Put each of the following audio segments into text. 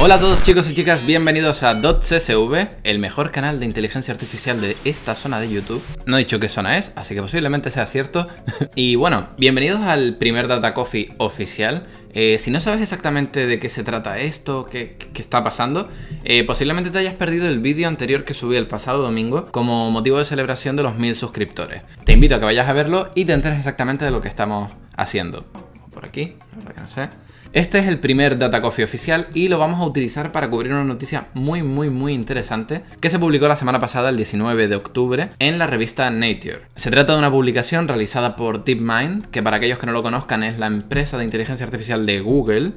Hola a todos chicos y chicas, bienvenidos a .csv, el mejor canal de inteligencia artificial de esta zona de YouTube. No he dicho qué zona es, así que posiblemente sea cierto. Y bueno, bienvenidos al primer Data Coffee oficial. Si no sabes exactamente de qué se trata esto, qué está pasando, posiblemente te hayas perdido el vídeo anterior que subí el pasado domingo como motivo de celebración de los 1000 suscriptores. Te invito a que vayas a verlo y te enteres exactamente de lo que estamos haciendo. Por aquí, la verdad que no sé. Este es el primer Data Coffee oficial y lo vamos a utilizar para cubrir una noticia muy interesante que se publicó la semana pasada, el 19 de octubre, en la revista Nature. Se trata de una publicación realizada por DeepMind, que para aquellos que no lo conozcan es la empresa de inteligencia artificial de Google,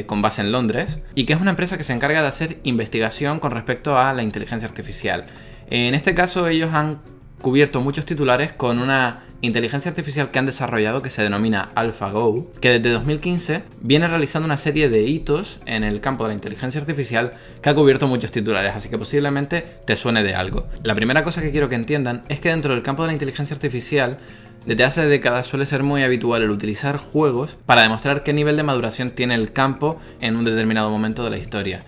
con base en Londres, y que es una empresa que se encarga de hacer investigación con respecto a la inteligencia artificial. En este caso ellos han cubierto muchos titulares con una inteligencia artificial que han desarrollado que se denomina AlphaGo, que desde 2015 viene realizando una serie de hitos en el campo de la inteligencia artificial que ha cubierto muchos titulares, así que posiblemente te suene de algo. La primera cosa que quiero que entiendan es que dentro del campo de la inteligencia artificial, desde hace décadas suele ser muy habitual el utilizar juegos para demostrar qué nivel de maduración tiene el campo en un determinado momento de la historia.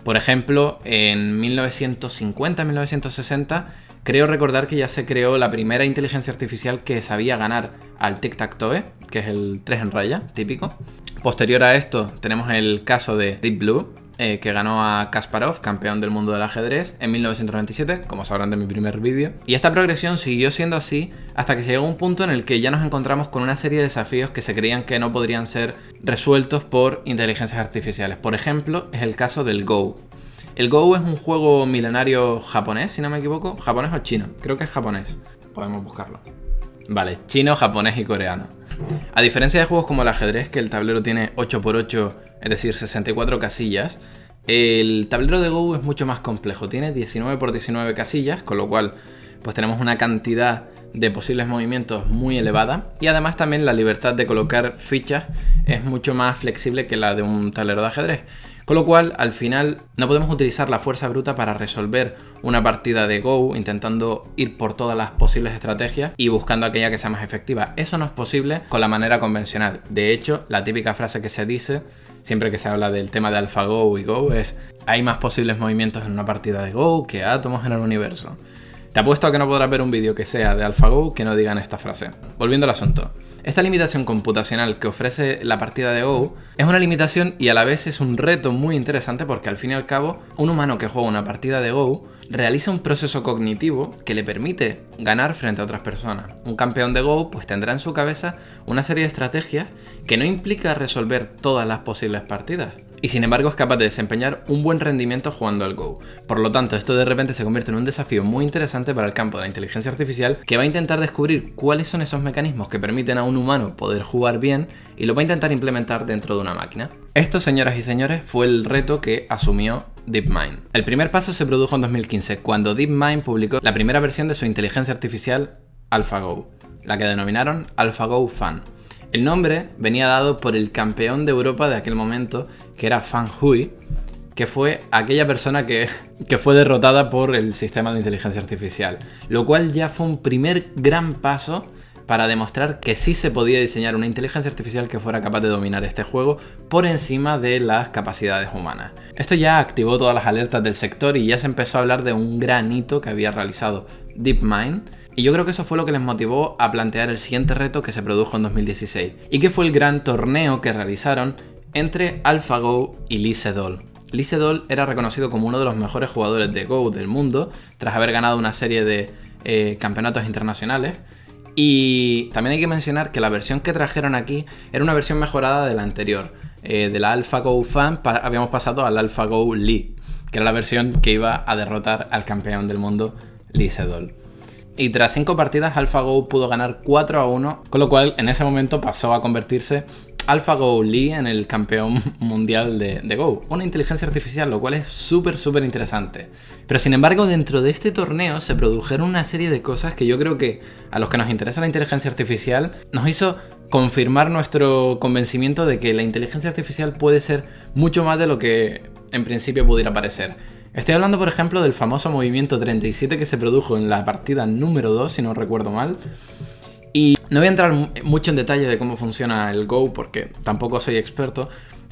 Por ejemplo, en 1950-1960 creo recordar que ya se creó la primera inteligencia artificial que sabía ganar al tic-tac-toe, que es el 3 en raya, típico. Posterior a esto tenemos el caso de Deep Blue, que ganó a Kasparov, campeón del mundo del ajedrez, en 1997, como sabrán de mi primer vídeo. Y esta progresión siguió siendo así hasta que se llegó a un punto en el que ya nos encontramos con una serie de desafíos que se creían que no podrían ser resueltos por inteligencias artificiales. Por ejemplo, es el caso del Go. El Go es un juego milenario japonés, si no me equivoco. ¿Japonés o chino? Creo que es japonés. Podemos buscarlo. Vale, chino, japonés y coreano. A diferencia de juegos como el ajedrez, que el tablero tiene 8×8, es decir, 64 casillas, el tablero de Go es mucho más complejo. Tiene 19×19 casillas, con lo cual pues tenemos una cantidad de posibles movimientos muy elevada, y además también la libertad de colocar fichas es mucho más flexible que la de un tablero de ajedrez. Con lo cual, al final, no podemos utilizar la fuerza bruta para resolver una partida de Go intentando ir por todas las posibles estrategias y buscando aquella que sea más efectiva. Eso no es posible con la manera convencional. De hecho, la típica frase que se dice siempre que se habla del tema de AlphaGo y Go es: hay más posibles movimientos en una partida de Go que átomos en el universo. Te apuesto a que no podrás ver un vídeo que sea de AlphaGo que no digan esta frase. Volviendo al asunto. Esta limitación computacional que ofrece la partida de Go es una limitación y a la vez es un reto muy interesante, porque al fin y al cabo un humano que juega una partida de Go realiza un proceso cognitivo que le permite ganar frente a otras personas. Un campeón de Go pues tendrá en su cabeza una serie de estrategias que no implica resolver todas las posibles partidas, y sin embargo es capaz de desempeñar un buen rendimiento jugando al Go. Por lo tanto, esto de repente se convierte en un desafío muy interesante para el campo de la inteligencia artificial, que va a intentar descubrir cuáles son esos mecanismos que permiten a un humano poder jugar bien y lo va a intentar implementar dentro de una máquina. Esto, señoras y señores, fue el reto que asumió DeepMind. El primer paso se produjo en 2015, cuando DeepMind publicó la primera versión de su inteligencia artificial AlphaGo, la que denominaron AlphaGo Fan. El nombre venía dado por el campeón de Europa de aquel momento, que era Fan Hui, que fue aquella persona que fue derrotada por el sistema de inteligencia artificial, lo cual ya fue un primer gran paso para demostrar que sí se podía diseñar una inteligencia artificial que fuera capaz de dominar este juego por encima de las capacidades humanas. Esto ya activó todas las alertas del sector y ya se empezó a hablar de un gran hito que había realizado DeepMind. Y yo creo que eso fue lo que les motivó a plantear el siguiente reto, que se produjo en 2016, y que fue el gran torneo que realizaron entre AlphaGo y Lee Sedol. Lee Sedol era reconocido como uno de los mejores jugadores de Go del mundo, tras haber ganado una serie de campeonatos internacionales. Y también hay que mencionar que la versión que trajeron aquí era una versión mejorada de la anterior. De la AlphaGo Fan habíamos pasado al AlphaGo Lee, que era la versión que iba a derrotar al campeón del mundo, Lee Sedol. Y tras 5 partidas, AlphaGo pudo ganar 4-1, con lo cual en ese momento pasó a convertirse AlphaGo Lee en el campeón mundial de Go. Una inteligencia artificial, lo cual es súper interesante. Pero sin embargo, dentro de este torneo se produjeron una serie de cosas que yo creo que a los que nos interesa la inteligencia artificial nos hizo confirmar nuestro convencimiento de que la inteligencia artificial puede ser mucho más de lo que en principio pudiera parecer. Estoy hablando, por ejemplo, del famoso movimiento 37 que se produjo en la partida número 2, si no recuerdo mal. Y no voy a entrar mucho en detalle de cómo funciona el Go porque tampoco soy experto,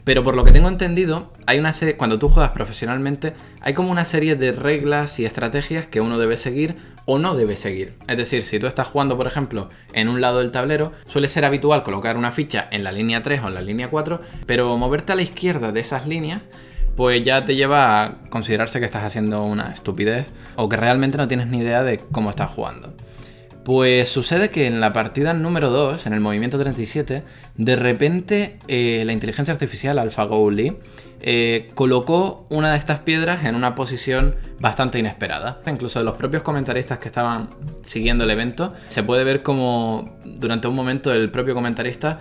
Pero por lo que tengo entendido, hay una serie, cuando tú juegas profesionalmente, hay como una serie de reglas y estrategias que uno debe seguir o no debe seguir. Es decir, si tú estás jugando, por ejemplo, en un lado del tablero, suele ser habitual colocar una ficha en la línea 3 o en la línea 4, pero moverte a la izquierda de esas líneas, pues ya te lleva a considerarse que estás haciendo una estupidez o que realmente no tienes ni idea de cómo estás jugando. Pues sucede que en la partida número 2, en el movimiento 37, de repente la inteligencia artificial AlphaGo Lee colocó una de estas piedras en una posición bastante inesperada. Incluso de los propios comentaristas que estaban siguiendo el evento, se puede ver como durante un momento el propio comentarista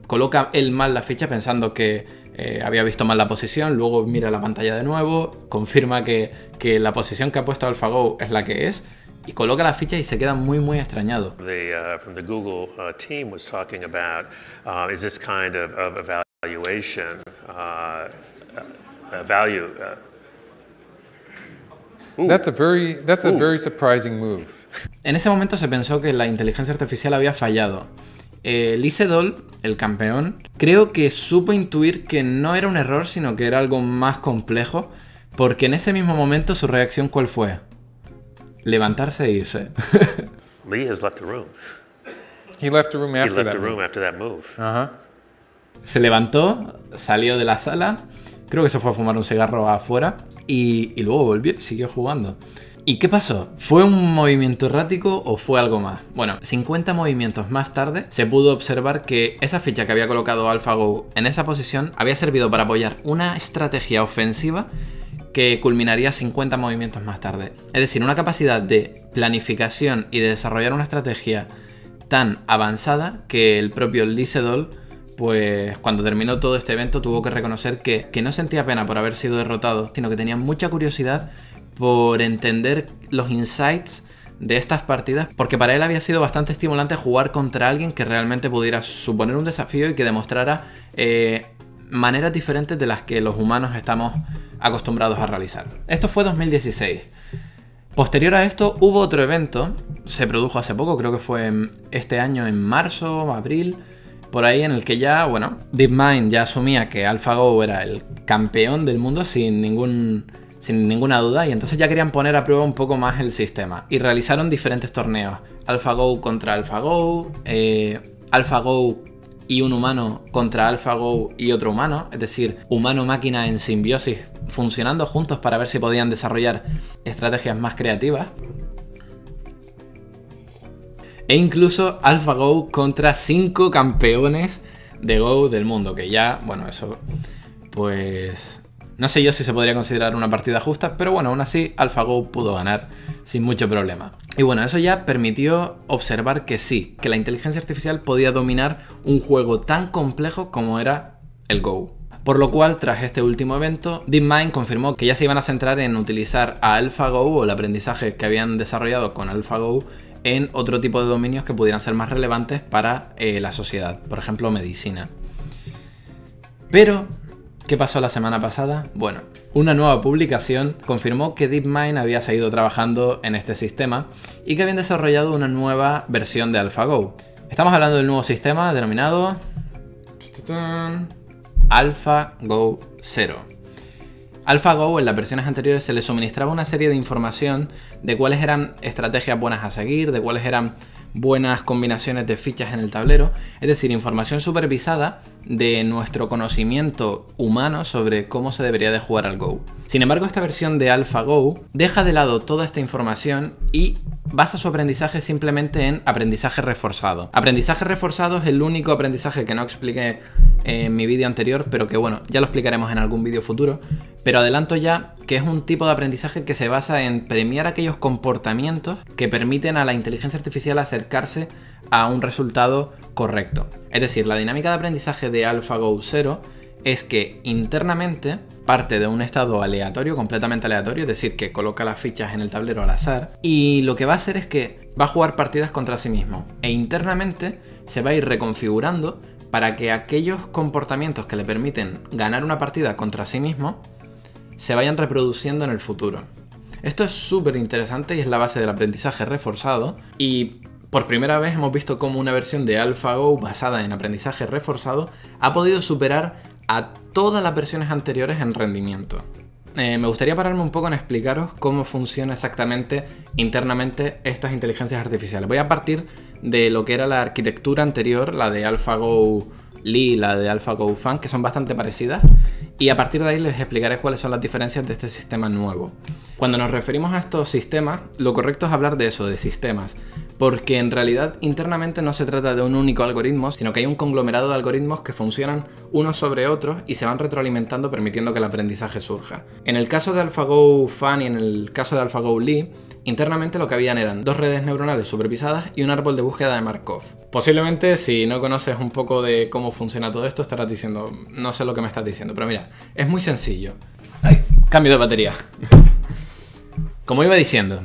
coloca él mal la ficha pensando que había visto mal la posición, luego mira la pantalla de nuevo, confirma que la posición que ha puesto AlphaGo es la que es, y coloca la ficha y se queda muy extrañado. From the Google team was talking about is this kind of evaluation value. That's a very surprising move. En ese momento se pensó que la inteligencia artificial había fallado. Lee Sedol, el campeón, creo que supo intuir que no era un error, sino que era algo más complejo, porque en ese mismo momento su reacción ¿cuál fue? Levantarse e irse. Lee has left the room. He left the room He after left that the room move. after that move. Se levantó, salió de la sala, creo que se fue a fumar un cigarro afuera y luego volvió y siguió jugando. ¿Y qué pasó? ¿Fue un movimiento errático o fue algo más? Bueno, 50 movimientos más tarde se pudo observar que esa ficha que había colocado AlphaGo en esa posición había servido para apoyar una estrategia ofensiva que culminaría 50 movimientos más tarde. Es decir, una capacidad de planificación y de desarrollar una estrategia tan avanzada que el propio Lee Sedol, pues cuando terminó todo este evento, tuvo que reconocer que no sentía pena por haber sido derrotado, sino que tenía mucha curiosidad por entender los insights de estas partidas, porque para él había sido bastante estimulante jugar contra alguien que realmente pudiera suponer un desafío y que demostrara maneras diferentes de las que los humanos estamos acostumbrados a realizar. Esto fue 2016. Posterior a esto hubo otro evento, se produjo hace poco, creo que fue este año en marzo, abril, por ahí, en el que ya, bueno, DeepMind ya asumía que AlphaGo era el campeón del mundo sin ninguna duda, y entonces ya querían poner a prueba un poco más el sistema y realizaron diferentes torneos. AlphaGo contra AlphaGo, AlphaGo y un humano contra AlphaGo y otro humano, es decir, humano-máquina en simbiosis, funcionando juntos para ver si podían desarrollar estrategias más creativas. E incluso AlphaGo contra 5 campeones de Go del mundo, que ya, bueno, eso, pues no sé yo si se podría considerar una partida justa, pero bueno, aún así AlphaGo pudo ganar sin mucho problema. Y bueno, eso ya permitió observar que sí, que la inteligencia artificial podía dominar un juego tan complejo como era el Go. Por lo cual, tras este último evento, DeepMind confirmó que ya se iban a centrar en utilizar a AlphaGo o el aprendizaje que habían desarrollado con AlphaGo en otro tipo de dominios que pudieran ser más relevantes para la sociedad, por ejemplo, medicina. Pero ¿qué pasó la semana pasada? Bueno, una nueva publicación confirmó que DeepMind había seguido trabajando en este sistema y que habían desarrollado una nueva versión de AlphaGo. Estamos hablando del nuevo sistema denominado AlphaGo 0. AlphaGo en las versiones anteriores se le suministraba una serie de información de cuáles eran estrategias buenas a seguir, de cuáles eran buenas combinaciones de fichas en el tablero, es decir, información supervisada de nuestro conocimiento humano sobre cómo se debería de jugar al Go. Sin embargo, esta versión de AlphaGo deja de lado toda esta información y basa su aprendizaje simplemente en aprendizaje reforzado. Aprendizaje reforzado es el único aprendizaje que no expliqué en mi vídeo anterior, pero que bueno, ya lo explicaremos en algún vídeo futuro. Pero adelanto ya que es un tipo de aprendizaje que se basa en premiar aquellos comportamientos que permiten a la inteligencia artificial acercarse a un resultado correcto. Es decir, la dinámica de aprendizaje de AlphaGo 0 es que internamente parte de un estado aleatorio, completamente aleatorio, es decir, que coloca las fichas en el tablero al azar, y lo que va a hacer es que va a jugar partidas contra sí mismo, e internamente se va a ir reconfigurando para que aquellos comportamientos que le permiten ganar una partida contra sí mismo se vayan reproduciendo en el futuro. Esto es súper interesante y es la base del aprendizaje reforzado, y por primera vez hemos visto cómo una versión de AlphaGo basada en aprendizaje reforzado ha podido superar a todas las versiones anteriores en rendimiento. Me gustaría pararme un poco en explicaros cómo funciona exactamente internamente estas inteligencias artificiales. Voy a partir de lo que era la arquitectura anterior, la de AlphaGo Lee, la de AlphaGo Fan, que son bastante parecidas, y a partir de ahí les explicaré cuáles son las diferencias de este sistema nuevo. Cuando nos referimos a estos sistemas, lo correcto es hablar de eso, de sistemas, porque en realidad internamente no se trata de un único algoritmo, sino que hay un conglomerado de algoritmos que funcionan unos sobre otros y se van retroalimentando, permitiendo que el aprendizaje surja. En el caso de AlphaGo Fan y en el caso de AlphaGo Lee, internamente lo que habían eran 2 redes neuronales supervisadas y un árbol de búsqueda de Markov. Posiblemente, si no conoces un poco de cómo funciona todo esto, estarás diciendo, no sé lo que me estás diciendo, pero mira, es muy sencillo. ¡Ay! Cambio de batería. Como iba diciendo,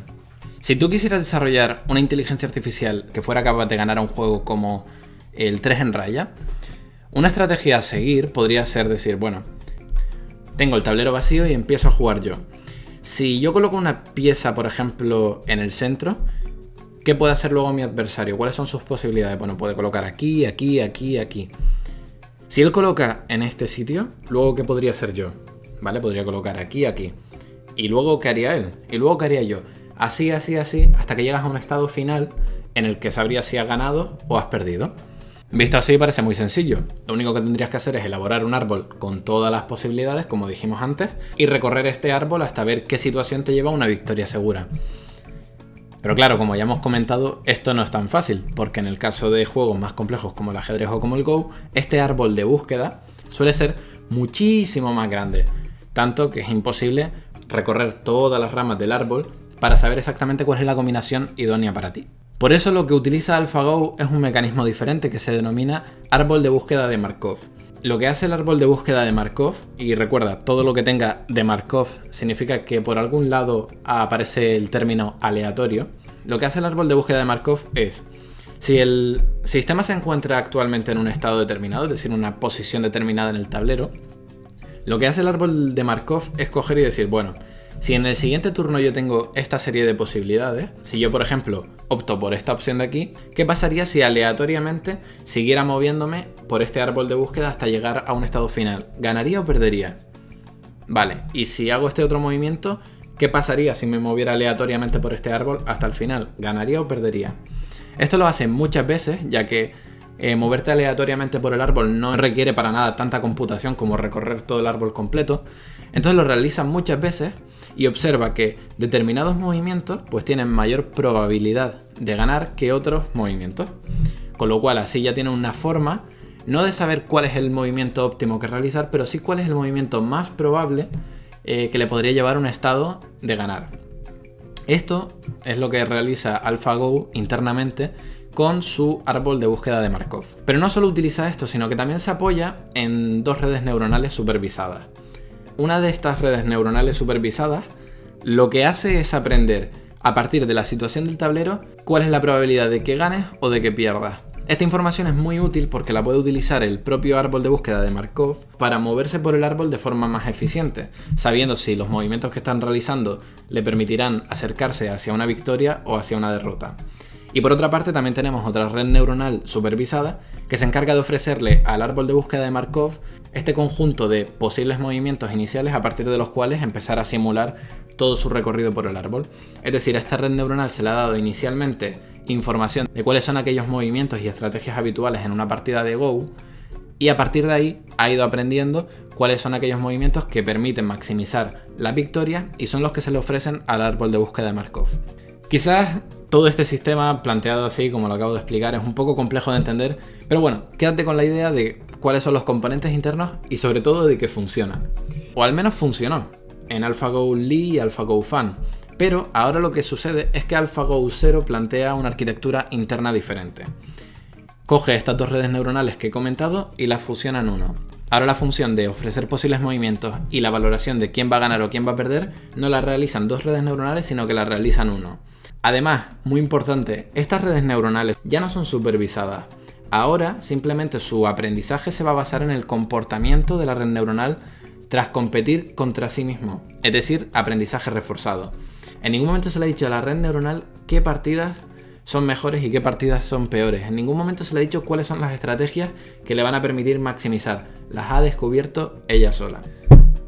si tú quisieras desarrollar una inteligencia artificial que fuera capaz de ganar a un juego como el 3 en raya, una estrategia a seguir podría ser decir, bueno, tengo el tablero vacío y empiezo a jugar yo. Si yo coloco una pieza, por ejemplo, en el centro, ¿qué puede hacer luego mi adversario? ¿Cuáles son sus posibilidades? Bueno, puede colocar aquí, aquí, aquí, aquí. Si él coloca en este sitio, luego ¿qué podría hacer yo? ¿Vale? Podría colocar aquí, aquí. ¿Y luego qué haría él? ¿Y luego qué haría yo? Así, así, así, hasta que llegas a un estado final en el que sabrías si has ganado o has perdido. Visto así parece muy sencillo. Lo único que tendrías que hacer es elaborar un árbol con todas las posibilidades, como dijimos antes, y recorrer este árbol hasta ver qué situación te lleva a una victoria segura. Pero claro, como ya hemos comentado, esto no es tan fácil, porque en el caso de juegos más complejos como el ajedrez o como el Go, este árbol de búsqueda suele ser muchísimo más grande, tanto que es imposible recorrer todas las ramas del árbol para saber exactamente cuál es la combinación idónea para ti. Por eso lo que utiliza AlphaGo es un mecanismo diferente que se denomina árbol de búsqueda de Markov. Lo que hace el árbol de búsqueda de Markov, y recuerda, todo lo que tenga de Markov significa que por algún lado aparece el término aleatorio. Lo que hace el árbol de búsqueda de Markov es, si el sistema se encuentra actualmente en un estado determinado, es decir, una posición determinada en el tablero, lo que hace el árbol de Markov es coger y decir, bueno, si en el siguiente turno yo tengo esta serie de posibilidades, si yo por ejemplo opto por esta opción de aquí, ¿qué pasaría si aleatoriamente siguiera moviéndome por este árbol de búsqueda hasta llegar a un estado final? ¿Ganaría o perdería? Vale, y si hago este otro movimiento, ¿qué pasaría si me moviera aleatoriamente por este árbol hasta el final? ¿Ganaría o perdería? Esto lo hacen muchas veces, ya que moverte aleatoriamente por el árbol no requiere para nada tanta computación como recorrer todo el árbol completo. Entonces lo realizan muchas veces y observa que determinados movimientos pues tienen mayor probabilidad de ganar que otros movimientos. Con lo cual así ya tiene una forma, no de saber cuál es el movimiento óptimo que realizar, pero sí cuál es el movimiento más probable que le podría llevar a un estado de ganar. Esto es lo que realiza AlphaGo internamente con su árbol de búsqueda de Markov. Pero no solo utiliza esto, sino que también se apoya en 2 redes neuronales supervisadas. Una de estas redes neuronales supervisadas lo que hace es aprender a partir de la situación del tablero cuál es la probabilidad de que ganes o de que pierdas. Esta información es muy útil porque la puede utilizar el propio árbol de búsqueda de Markov para moverse por el árbol de forma más eficiente, sabiendo si los movimientos que están realizando le permitirán acercarse hacia una victoria o hacia una derrota. Y por otra parte también tenemos otra red neuronal supervisada que se encarga de ofrecerle al árbol de búsqueda de Markov este conjunto de posibles movimientos iniciales a partir de los cuales empezar a simular todo su recorrido por el árbol. Es decir, a esta red neuronal se le ha dado inicialmente información de cuáles son aquellos movimientos y estrategias habituales en una partida de Go, y a partir de ahí ha ido aprendiendo cuáles son aquellos movimientos que permiten maximizar la victoria y son los que se le ofrecen al árbol de búsqueda de Markov. Quizás todo este sistema planteado así, como lo acabo de explicar, es un poco complejo de entender, pero bueno, quédate con la idea de cuáles son los componentes internos y sobre todo de que funcionan. O al menos funcionó en AlphaGo Lee y AlphaGo Fan, pero ahora lo que sucede es que AlphaGo 0 plantea una arquitectura interna diferente. Coge estas 2 redes neuronales que he comentado y las fusiona en uno. Ahora la función de ofrecer posibles movimientos y la valoración de quién va a ganar o quién va a perder no la realizan 2 redes neuronales, sino que la realizan uno. Además, muy importante, estas redes neuronales ya no son supervisadas. Ahora simplemente su aprendizaje se va a basar en el comportamiento de la red neuronal tras competir contra sí mismo, es decir, aprendizaje reforzado. En ningún momento se le ha dicho a la red neuronal qué partidas son mejores y qué partidas son peores. En ningún momento se le ha dicho cuáles son las estrategias que le van a permitir maximizar. Las ha descubierto ella sola.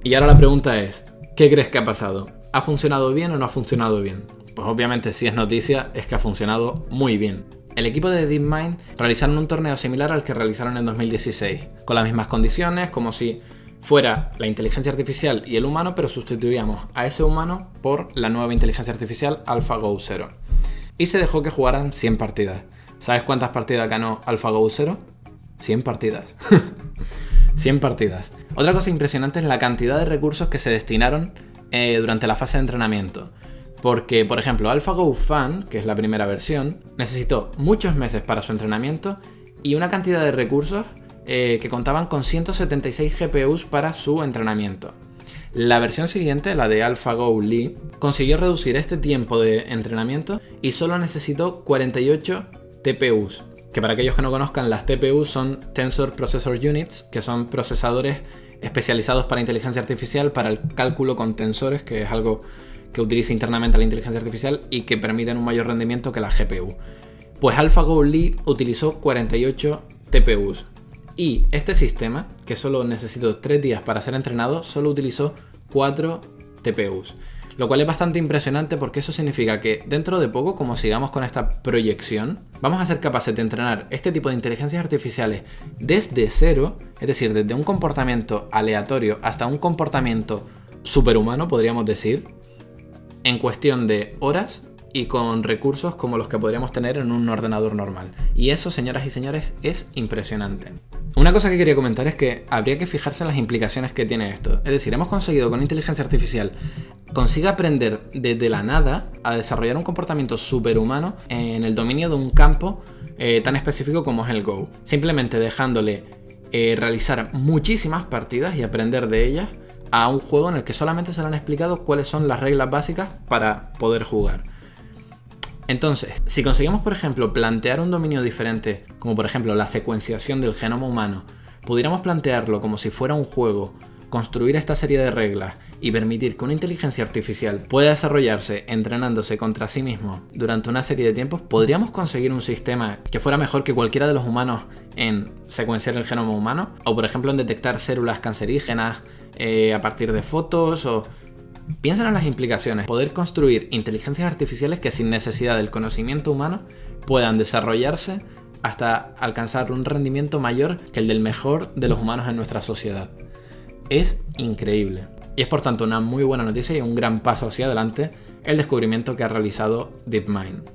Y ahora la pregunta es, ¿qué crees que ha pasado? ¿Ha funcionado bien o no ha funcionado bien? Pues obviamente si es noticia es que ha funcionado muy bien. El equipo de DeepMind realizaron un torneo similar al que realizaron en 2016, con las mismas condiciones, como si fuera la inteligencia artificial y el humano, pero sustituíamos a ese humano por la nueva inteligencia artificial AlphaGo Zero. Y se dejó que jugaran 100 partidas. ¿Sabes cuántas partidas ganó AlphaGo Zero? 100 partidas. 100 partidas. Otra cosa impresionante es la cantidad de recursos que se destinaron durante la fase de entrenamiento. Porque, por ejemplo, AlphaGo Fan, que es la primera versión, necesitó muchos meses para su entrenamiento y una cantidad de recursos que contaban con 176 GPUs para su entrenamiento. La versión siguiente, la de AlphaGo Lee, consiguió reducir este tiempo de entrenamiento y solo necesitó 48 TPUs. Que para aquellos que no conozcan, las TPUs son Tensor Processor Units, que son procesadores especializados para inteligencia artificial, para el cálculo con tensores, que es algo que utiliza internamente la inteligencia artificial y que permiten un mayor rendimiento que la GPU. Pues AlphaGo Lee utilizó 48 TPUs. Y este sistema, que solo necesitó 3 días para ser entrenado, solo utilizó 4 TPUs. Lo cual es bastante impresionante porque eso significa que dentro de poco, como sigamos con esta proyección, vamos a ser capaces de entrenar este tipo de inteligencias artificiales desde cero, es decir, desde un comportamiento aleatorio hasta un comportamiento superhumano, podríamos decir, en cuestión de horas y con recursos como los que podríamos tener en un ordenador normal. Y eso, señoras y señores, es impresionante. Una cosa que quería comentar es que habría que fijarse en las implicaciones que tiene esto. Es decir, hemos conseguido que una inteligencia artificial consiga aprender desde la nada a desarrollar un comportamiento superhumano en el dominio de un campo tan específico como es el Go. Simplemente dejándole realizar muchísimas partidas y aprender de ellas a un juego en el que solamente se le han explicado cuáles son las reglas básicas para poder jugar. Entonces, si conseguimos, por ejemplo, plantear un dominio diferente, como por ejemplo la secuenciación del genoma humano, pudiéramos plantearlo como si fuera un juego, construir esta serie de reglas y permitir que una inteligencia artificial pueda desarrollarse entrenándose contra sí mismo durante una serie de tiempos, podríamos conseguir un sistema que fuera mejor que cualquiera de los humanos en secuenciar el genoma humano, o por ejemplo en detectar células cancerígenas a partir de fotos, o... Piensen en las implicaciones. Poder construir inteligencias artificiales que sin necesidad del conocimiento humano puedan desarrollarse hasta alcanzar un rendimiento mayor que el del mejor de los humanos en nuestra sociedad. Es increíble. Y es por tanto una muy buena noticia y un gran paso hacia adelante el descubrimiento que ha realizado DeepMind.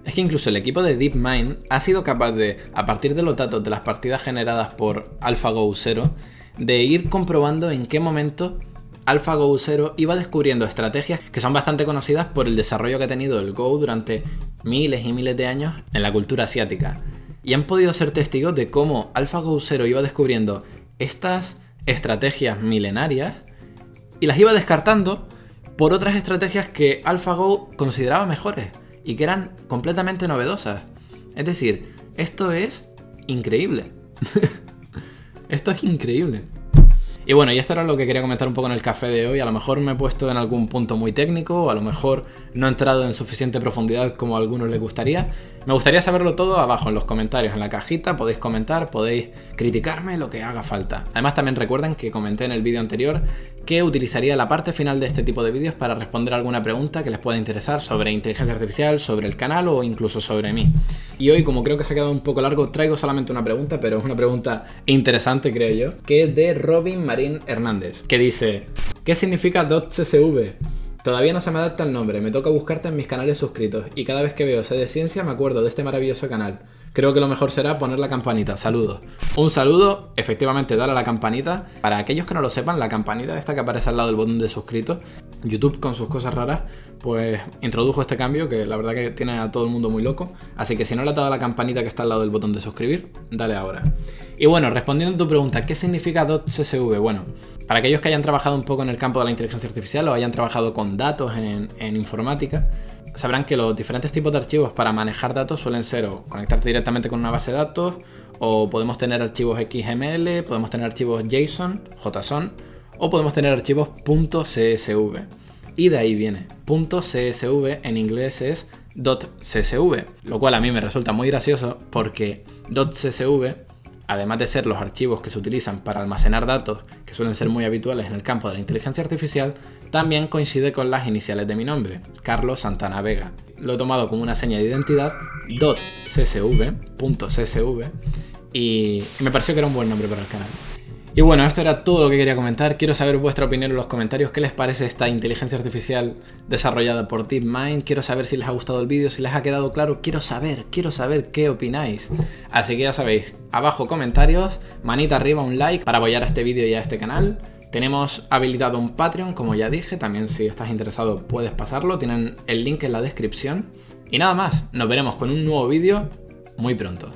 Es que incluso el equipo de DeepMind ha sido capaz de, a partir de los datos de las partidas generadas por AlphaGo Zero, de ir comprobando en qué momento AlphaGo Zero iba descubriendo estrategias que son bastante conocidas por el desarrollo que ha tenido el Go durante miles y miles de años en la cultura asiática. Y han podido ser testigos de cómo AlphaGo Zero iba descubriendo estas estrategias milenarias y las iba descartando por otras estrategias que AlphaGo consideraba mejores y que eran completamente novedosas. Es decir, esto es increíble. Esto es increíble. Y bueno, y esto era lo que quería comentar un poco en el café de hoy. A lo mejor me he puesto en algún punto muy técnico, o a lo mejor no he entrado en suficiente profundidad como a algunos les gustaría. Me gustaría saberlo todo abajo en los comentarios, en la cajita. Podéis comentar, podéis criticarme, lo que haga falta. Además también recuerden que comenté en el vídeo anterior que utilizaría la parte final de este tipo de vídeos para responder alguna pregunta que les pueda interesar sobre inteligencia artificial, sobre el canal o incluso sobre mí. Y hoy, como creo que se ha quedado un poco largo, traigo solamente una pregunta, pero es una pregunta interesante, creo yo, que es de Robin Marín Hernández, que dice: ¿qué significa .csv? Todavía no se me adapta el nombre, me toca buscarte en mis canales suscritos y cada vez que veo Sé de Ciencia me acuerdo de este maravilloso canal. Creo que lo mejor será poner la campanita. Saludos. Un saludo, efectivamente, dale a la campanita. Para aquellos que no lo sepan, la campanita esta que aparece al lado del botón de suscritos, YouTube con sus cosas raras, pues introdujo este cambio que la verdad que tiene a todo el mundo muy loco. Así que si no le has dado a la campanita que está al lado del botón de suscribir, dale ahora. Y bueno, respondiendo a tu pregunta, ¿qué significa .csv? Bueno, para aquellos que hayan trabajado un poco en el campo de la inteligencia artificial o hayan trabajado con datos en informática, sabrán que los diferentes tipos de archivos para manejar datos suelen ser o conectarte directamente con una base de datos, o podemos tener archivos XML, podemos tener archivos JSON, JSON, o podemos tener archivos .csv. Y de ahí viene. .csv en inglés es .csv, lo cual a mí me resulta muy gracioso porque .csv, además de ser los archivos que se utilizan para almacenar datos, que suelen ser muy habituales en el campo de la inteligencia artificial, también coincide con las iniciales de mi nombre, Carlos Santana Vega. Lo he tomado como una seña de identidad, .csv, y me pareció que era un buen nombre para el canal. Y bueno, esto era todo lo que quería comentar. Quiero saber vuestra opinión en los comentarios. ¿Qué les parece esta inteligencia artificial desarrollada por DeepMind? Quiero saber si les ha gustado el vídeo, si les ha quedado claro. Quiero saber qué opináis. Así que ya sabéis, abajo comentarios, manita arriba, un like para apoyar a este vídeo y a este canal. Tenemos habilitado un Patreon, como ya dije. También si estás interesado puedes pasarlo. Tienen el link en la descripción. Y nada más, nos veremos con un nuevo vídeo muy pronto.